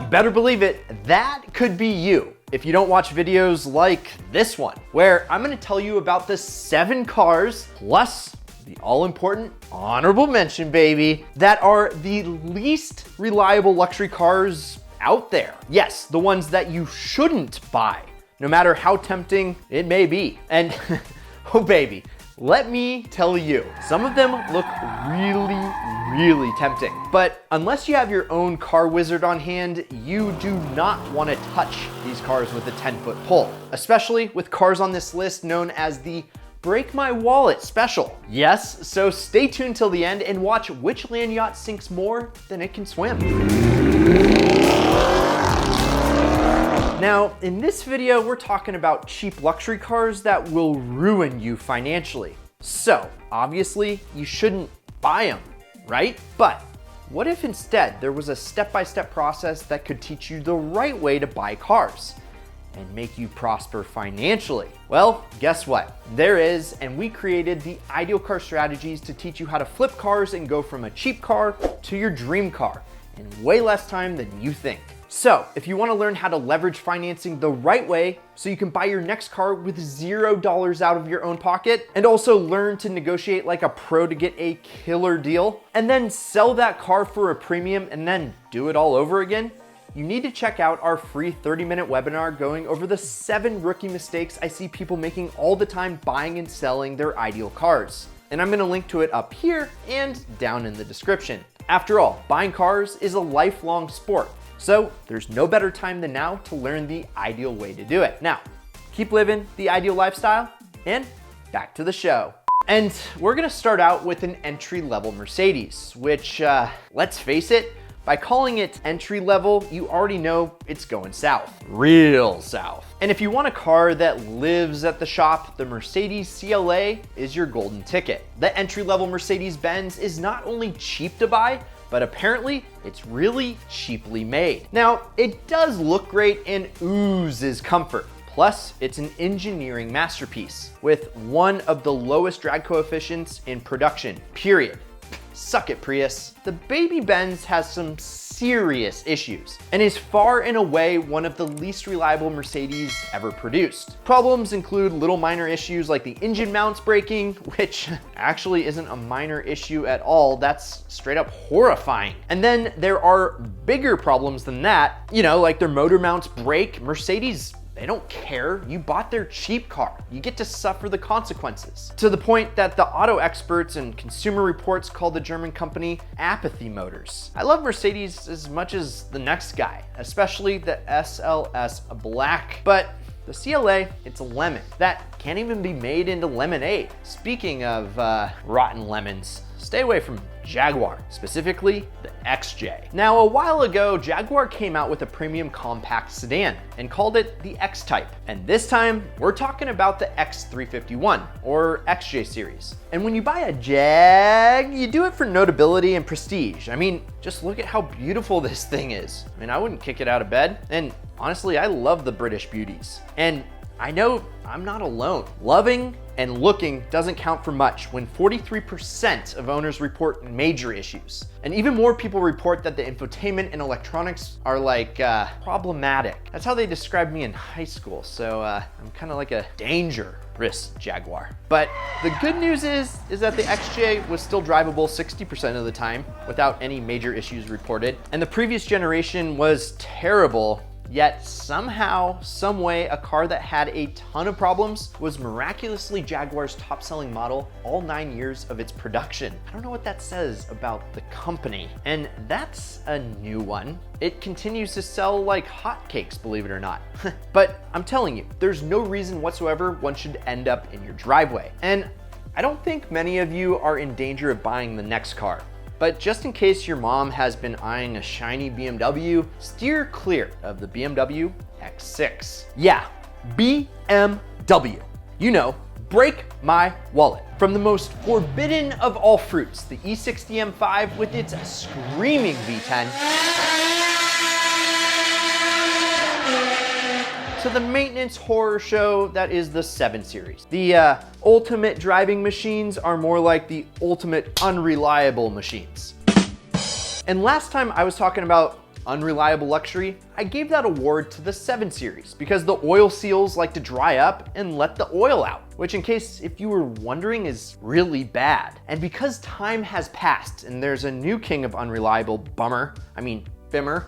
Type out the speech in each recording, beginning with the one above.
better believe it, that could be you if you don't watch videos like this one, where I'm gonna tell you about the 7 cars, plus the all-important honorable mention, baby, that are the least reliable luxury cars out there. Yes, the ones that you shouldn't buy, no matter how tempting it may be. And oh baby, let me tell you, some of them look really tempting. But unless you have your own car wizard on hand, you do not want to touch these cars with a 10-foot pole, especially with cars on this list known as the Break My Wallet special. Yes, so stay tuned till the end and watch which land yacht sinks more than it can swim. Now, in this video, we're talking about cheap luxury cars that will ruin you financially. So, obviously, you shouldn't buy them, right? But what if instead there was a step-by-step process that could teach you the right way to buy cars and make you prosper financially? Well, guess what? There is, and we created the Ideal Car Strategies to teach you how to flip cars and go from a cheap car to your dream car in way less time than you think. So, if you want to learn how to leverage financing the right way so you can buy your next car with $0 out of your own pocket, and also learn to negotiate like a pro to get a killer deal, and then sell that car for a premium and then do it all over again, you need to check out our free 30-minute webinar going over the 7 rookie mistakes I see people making all the time buying and selling their ideal cars. And I'm going to link to it up here and down in the description. After all, buying cars is a lifelong sport. So there's no better time than now to learn the ideal way to do it. Now, keep living the ideal lifestyle, and back to the show. And we're gonna start out with an entry-level Mercedes, which, let's face it, by calling it entry level, you already know it's going south, real south. And if you want a car that lives at the shop, the Mercedes CLA is your golden ticket. The entry-level Mercedes-Benz is not only cheap to buy, but apparently it's really cheaply made. Now, it does look great and oozes comfort. Plus, it's an engineering masterpiece with one of the lowest drag coefficients in production, period. Suck it, Prius. The baby Benz has some serious issues and is far and away one of the least reliable Mercedes ever produced. Problems include little minor issues like the engine mounts breaking, which actually isn't a minor issue at all. That's straight up horrifying. And then there are bigger problems than that, you know, like their motor mounts break. Mercedes, they don't care. You bought their cheap car. You get to suffer the consequences. To the point that the auto experts and Consumer Reports call the German company apathy motors. I love Mercedes as much as the next guy, especially the SLS Black. But the CLA, it's a lemon that can't even be made into lemonade. Speaking of rotten lemons, stay away from Jaguar, specifically the XJ. Now, a while ago, Jaguar came out with a premium compact sedan and called it the X-Type. And this time, we're talking about the X351 or XJ series. And when you buy a Jag, you do it for notability and prestige. I mean, just look at how beautiful this thing is. I mean, I wouldn't kick it out of bed. And honestly, I love the British beauties. And I know I'm not alone. Loving and looking doesn't count for much when 43% of owners report major issues. And even more people report that the infotainment and electronics are like problematic. That's how they described me in high school. So I'm kind of like a dangerous Jaguar. But the good news is that the XJ was still drivable 60% of the time without any major issues reported. And the previous generation was terrible. Yet somehow, some way, a car that had a ton of problems was miraculously Jaguar's top-selling model all 9 years of its production. I don't know what that says about the company. And that's a new one. It continues to sell like hotcakes, believe it or not. But I'm telling you, there's no reason whatsoever one should end up in your driveway. And I don't think many of you are in danger of buying the next car. But just in case your mom has been eyeing a shiny BMW, steer clear of the BMW X6. Yeah, BMW. You know, break my wallet. From the most forbidden of all fruits, the E60 M5 with its screaming V10, to the maintenance horror show that is the 7 Series. The ultimate driving machines are more like the ultimate unreliable machines. And last time I was talking about unreliable luxury, I gave that award to the 7 Series because the oil seals like to dry up and let the oil out, which, in case if you were wondering, is really bad. And because time has passed and there's a new king of unreliable bimmer.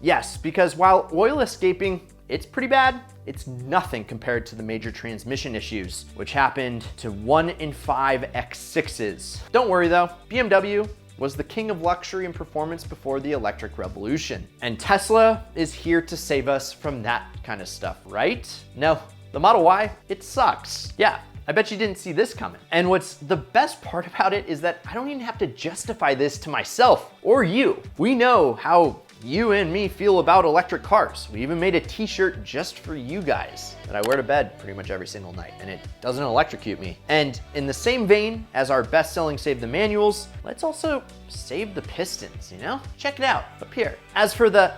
Yes, because while oil escaping, it's pretty bad, it's nothing compared to the major transmission issues, which happened to 1 in 5 X6s. Don't worry though, BMW was the king of luxury and performance before the electric revolution. And Tesla is here to save us from that kind of stuff, right? No, the Model Y, it sucks. Yeah, I bet you didn't see this coming. And what's the best part about it is that I don't even have to justify this to myself or you. We know how you and me feel about electric cars. We even made a t-shirt just for you guys that I wear to bed pretty much every single night, and it doesn't electrocute me. And in the same vein as our best-selling Save the Manuals, let's also save the pistons, you know? Check it out up here. As for the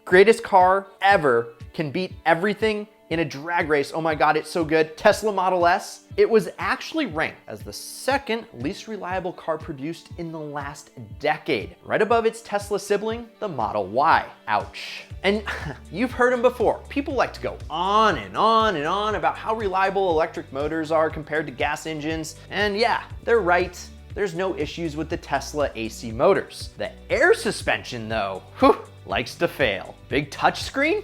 greatest car ever can beat everything in a drag race, oh my God, it's so good, Tesla Model S, it was actually ranked as the 2nd least reliable car produced in the last decade, right above its Tesla sibling, the Model Y. Ouch. And you've heard them before. People like to go on and on and on about how reliable electric motors are compared to gas engines, and yeah, they're right. There's no issues with the Tesla AC motors. The air suspension though, likes to fail. Big touchscreen?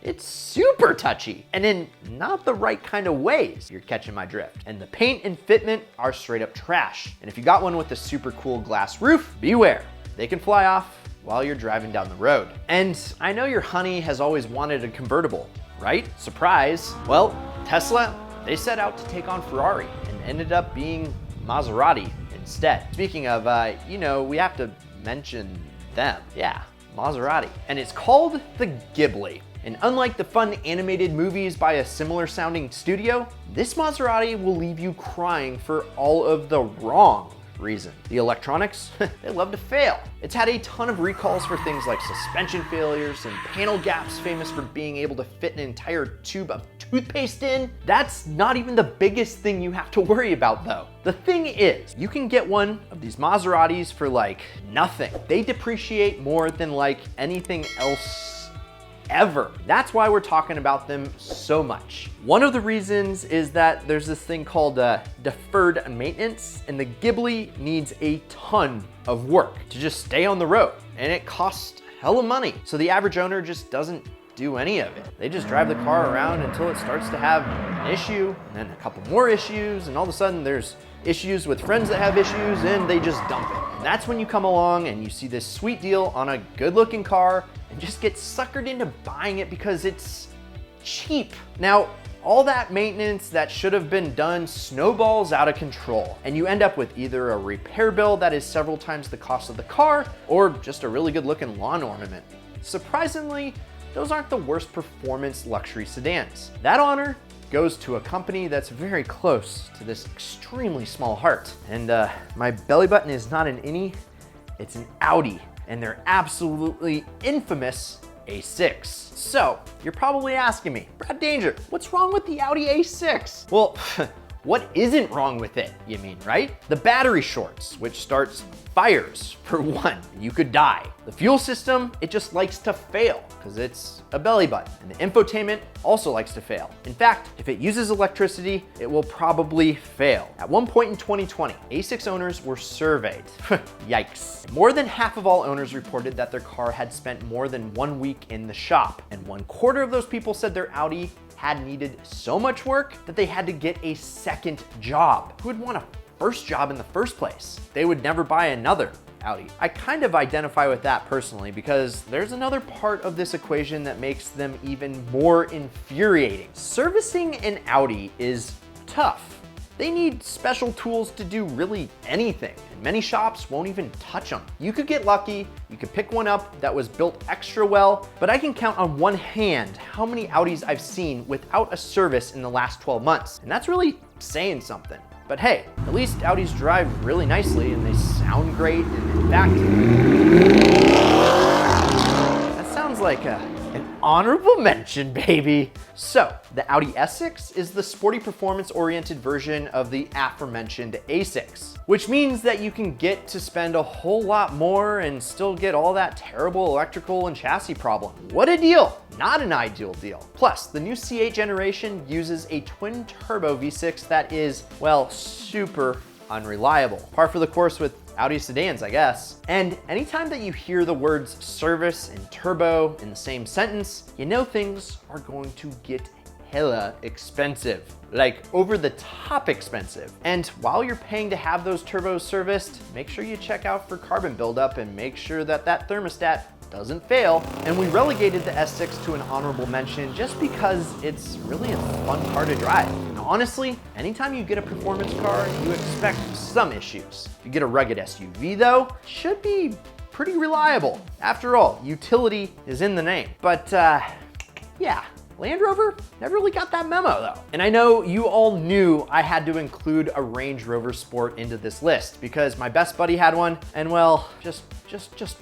It's super touchy, and in not the right kind of ways, you're catching my drift. And the paint and fitment are straight up trash. And if you got one with a super cool glass roof, beware, they can fly off while you're driving down the road. And I know your honey has always wanted a convertible, right? Surprise. Well, Tesla, they set out to take on Ferrari and ended up being Maserati instead. Speaking of, we have to mention them. Yeah, Maserati. And it's called the Ghibli. And unlike the fun animated movies by a similar sounding studio, this Maserati will leave you crying for all of the wrong reasons. The electronics, they love to fail. It's had a ton of recalls for things like suspension failures and panel gaps famous for being able to fit an entire tube of toothpaste in. That's not even the biggest thing you have to worry about though. The thing is, you can get one of these Maseratis for like nothing. They depreciate more than like anything else ever. That's why we're talking about them so much. One of the reasons is that there's this thing called deferred maintenance, and the Ghibli needs a ton of work to just stay on the road, and it costs hella money. So the average owner just doesn't do any of it. They just drive the car around until it starts to have an issue, and then a couple more issues, and all of a sudden there's issues with friends that have issues, and they just dump it. And that's when you come along and you see this sweet deal on a good looking car and just get suckered into buying it because it's cheap. Now, all that maintenance that should have been done snowballs out of control, and you end up with either a repair bill that is several times the cost of the car or just a really good looking lawn ornament. Surprisingly, those aren't the worst performance luxury sedans. That honor goes to a company that's very close to this extremely small heart. And my belly button is not an innie, it's an Audi, and they're absolutely infamous A6. So you're probably asking me, Brad Danger, what's wrong with the Audi A6? Well, what isn't wrong with it, you mean, right? The battery shorts, which starts fires for one, you could die. The fuel system, it just likes to fail because it's a belly button. And the infotainment also likes to fail. In fact, if it uses electricity, it will probably fail. At one point in 2020, A6 owners were surveyed. Yikes. More than half of all owners reported that their car had spent more than 1 week in the shop. And 1/4 of those people said their Audi had needed so much work that they had to get a second job. Who would want a first job in the first place? They would never buy another Audi. I kind of identify with that personally because there's another part of this equation that makes them even more infuriating. Servicing an Audi is tough. They need special tools to do really anything, and many shops won't even touch them. You could get lucky, you could pick one up that was built extra well, but I can count on one hand how many Audis I've seen without a service in the last 12 months, and that's really saying something. But hey, at least Audis drive really nicely and they sound great, and in fact, that sounds like an Honorable mention, baby. So, the Audi Essex is the sporty performance-oriented version of the aforementioned A6, which means that you can get to spend a whole lot more and still get all that terrible electrical and chassis problem. What a deal! Not an ideal deal. Plus, the new C8 generation uses a twin-turbo V6 that is, well, super unreliable. Par for the course with Audi sedans, I guess. And anytime that you hear the words service and turbo in the same sentence, you know things are going to get hella expensive. Like over the top expensive. And while you're paying to have those turbos serviced, make sure you check out for carbon buildup and make sure that that thermostat doesn't fail. And we relegated the S6 to an honorable mention just because it's really a fun car to drive. And honestly, anytime you get a performance car, you expect some issues. If you get a rugged SUV though, it should be pretty reliable. After all, utility is in the name. But yeah. Land Rover never really got that memo though. And I know you all knew I had to include a Range Rover Sport into this list because my best buddy had one, and well, just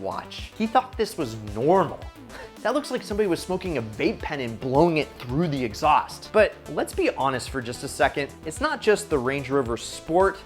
watch. He thought this was normal. That looks like somebody was smoking a vape pen and blowing it through the exhaust. But let's be honest for just a second. It's not just the Range Rover Sport,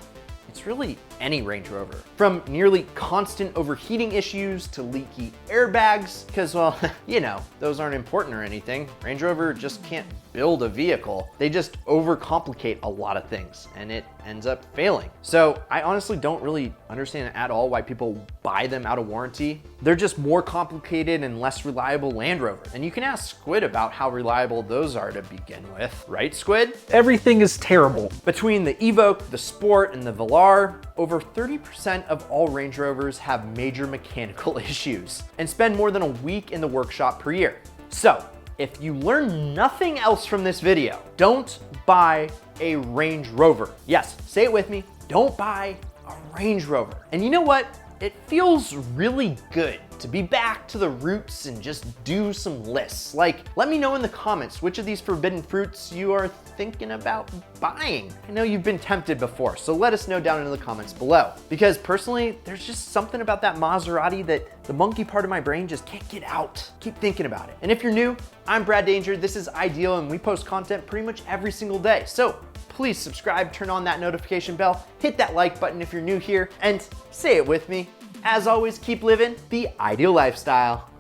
it's really any Range Rover. From nearly constant overheating issues to leaky airbags, because well, you know, those aren't important or anything. Range Rover just can't build a vehicle. They just overcomplicate a lot of things and it ends up failing. So I honestly don't really understand at all why people buy them out of warranty. They're just more complicated and less reliable Land Rover. And you can ask Squid about how reliable those are to begin with, right Squid? Everything is terrible. Between the Evoque, the Sport, and the Velar, over 30% of all Range Rovers have major mechanical issues and spend more than a week in the workshop per year. So, if you learn nothing else from this video, don't buy a Range Rover. Yes, say it with me, don't buy a Range Rover. And you know what? It feels really good to be back to the roots and just do some lists. Like, let me know in the comments which of these forbidden fruits you are thinking about buying. I know you've been tempted before, so let us know down in the comments below. Because personally, there's just something about that Maserati that the monkey part of my brain just can't get out. Keep thinking about it. And if you're new, I'm Brad Danger, this is Ideal, and we post content pretty much every single day. So please subscribe, turn on that notification bell, hit that like button if you're new here, and say it with me. As always, keep living the ideal lifestyle.